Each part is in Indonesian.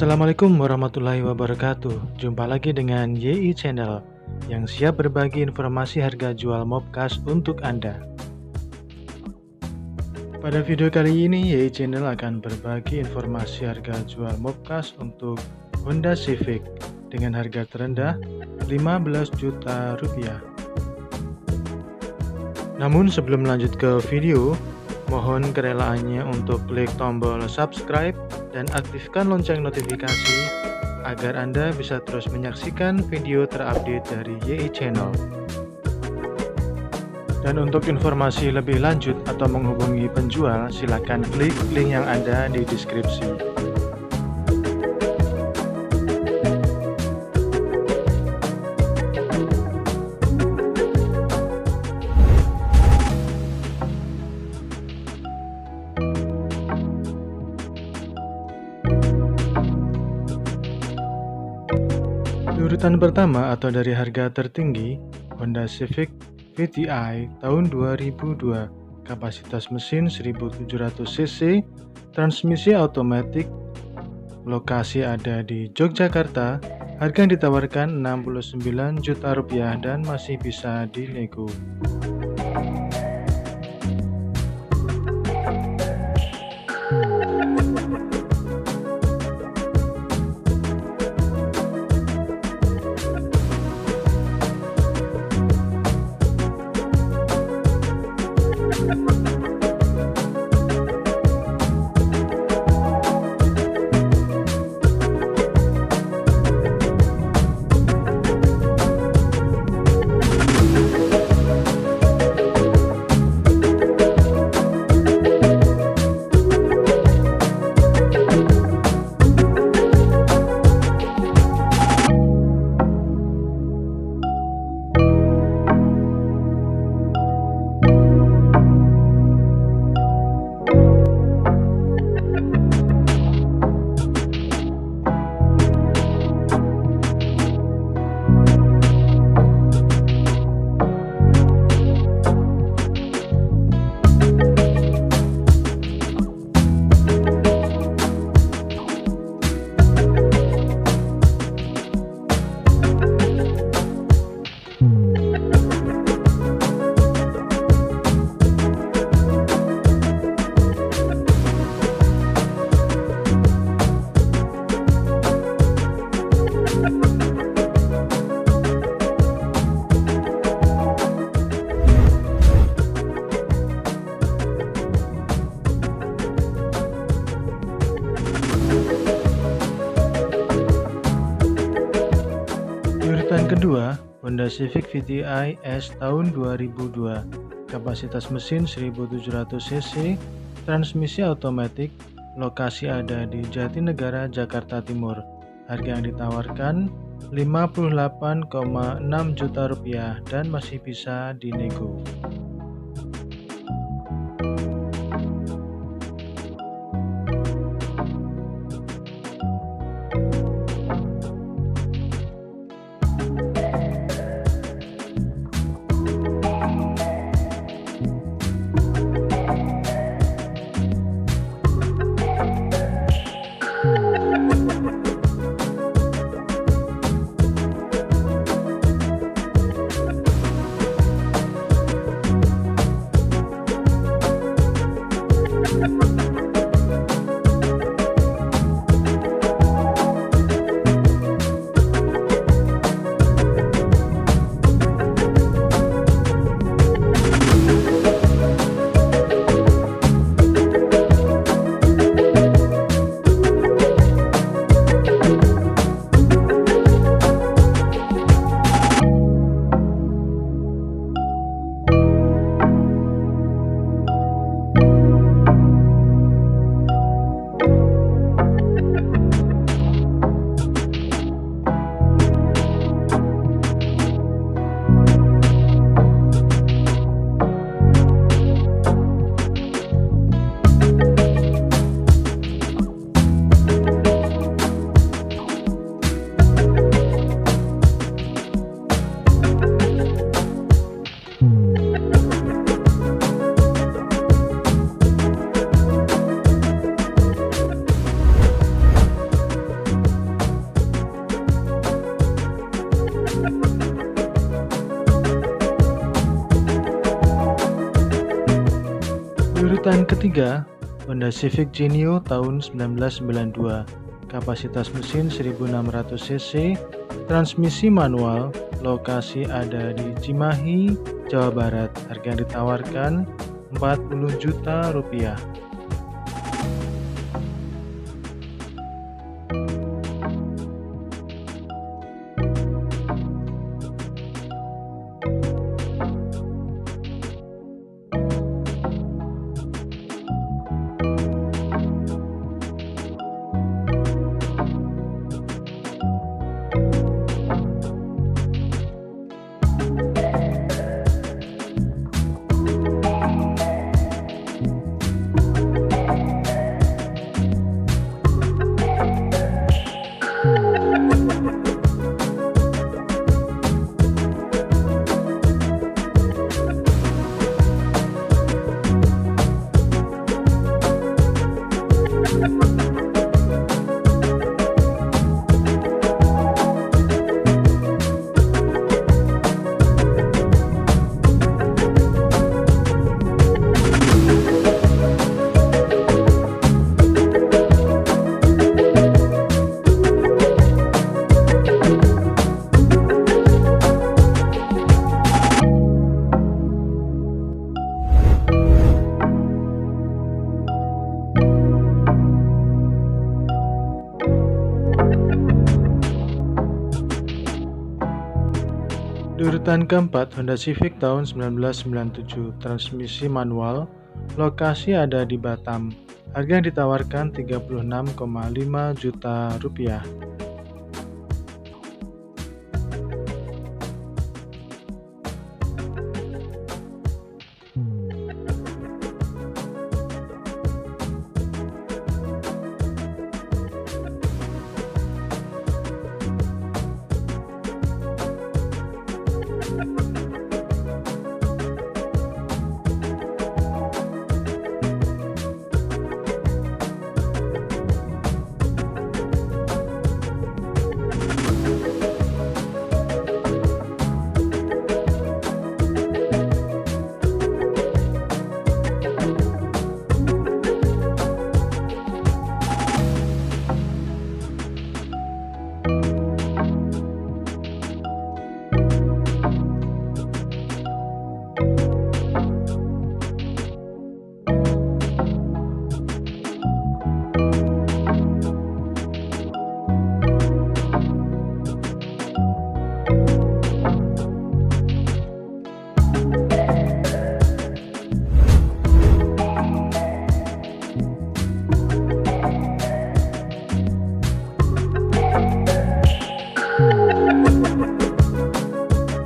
Assalamualaikum warahmatullahi wabarakatuh. Jumpa lagi dengan YI Channel yang siap berbagi informasi harga jual Mobkas untuk Anda. Pada video kali ini YI Channel akan berbagi informasi harga jual Mobkas untuk Honda Civic dengan harga terendah 15 juta rupiah. Namun sebelum lanjut ke video, mohon kerelaannya untuk klik tombol subscribe dan aktifkan lonceng notifikasi agar Anda bisa terus menyaksikan video terupdate dari YI Channel. Dan untuk informasi lebih lanjut atau menghubungi penjual, silakan klik link yang ada di deskripsi. Urutan pertama atau dari harga tertinggi, Honda Civic VTI tahun 2002, kapasitas mesin 1700 cc, transmisi otomatis, lokasi ada di Yogyakarta, harga yang ditawarkan 69 juta rupiah dan masih bisa dinego. Urutan kedua, Honda Civic VTI S tahun 2002, kapasitas mesin 1700 cc, transmisi otomatis, lokasi ada di Jatinegara, Jakarta Timur. Harga yang ditawarkan 58,6 juta rupiah dan masih bisa dinego. Di urutan ketiga, Honda Civic Genio tahun 1992, kapasitas mesin 1600 cc, transmisi manual, lokasi ada di Cimahi, Jawa Barat, harga yang ditawarkan 40 juta rupiah. Di urutan keempat, Honda Civic tahun 1997, transmisi manual, lokasi ada di Batam, harga yang ditawarkan 36,5 juta rupiah.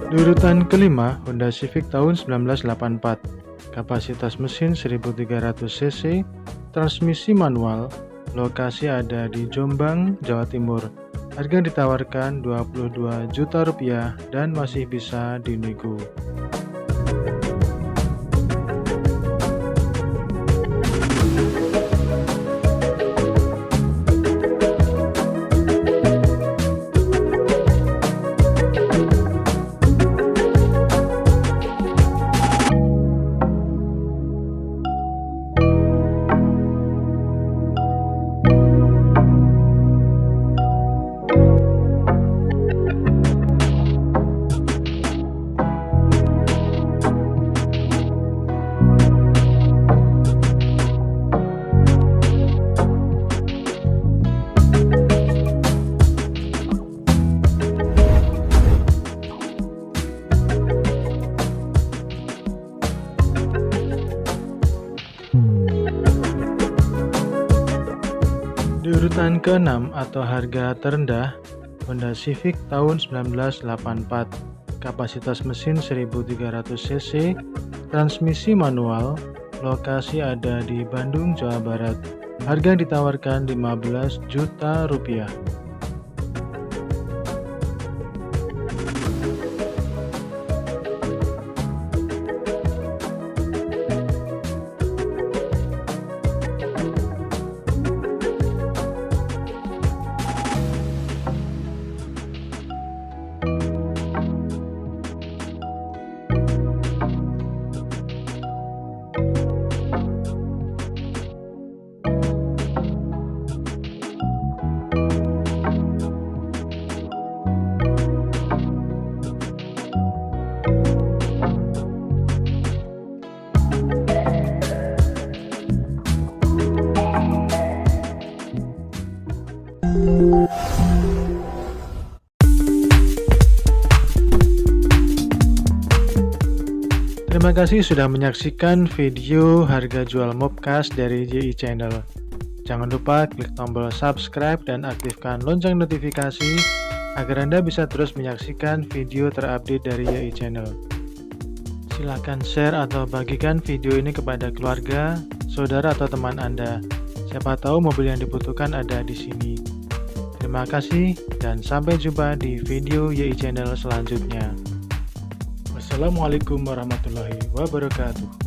Di urutan kelima, Honda Civic tahun 1984, kapasitas mesin 1300 cc, transmisi manual, lokasi ada di Jombang, Jawa Timur, harga ditawarkan 22 juta rupiah dan masih bisa dinego. Di urutan ke-6 atau harga terendah, Honda Civic tahun 1984, kapasitas mesin 1300 cc, transmisi manual, lokasi ada di Bandung, Jawa Barat, harga yang ditawarkan 15 juta rupiah. Terima kasih sudah menyaksikan video harga jual Mobkas dari YI Channel. Jangan lupa klik tombol subscribe dan aktifkan lonceng notifikasi agar Anda bisa terus menyaksikan video terupdate dari YI Channel. Silahkan share atau bagikan video ini kepada keluarga, saudara atau teman Anda. Siapa tahu mobil yang dibutuhkan ada di sini. Terima kasih dan sampai jumpa di video YI Channel selanjutnya. Wassalamualaikum warahmatullahi wabarakatuh.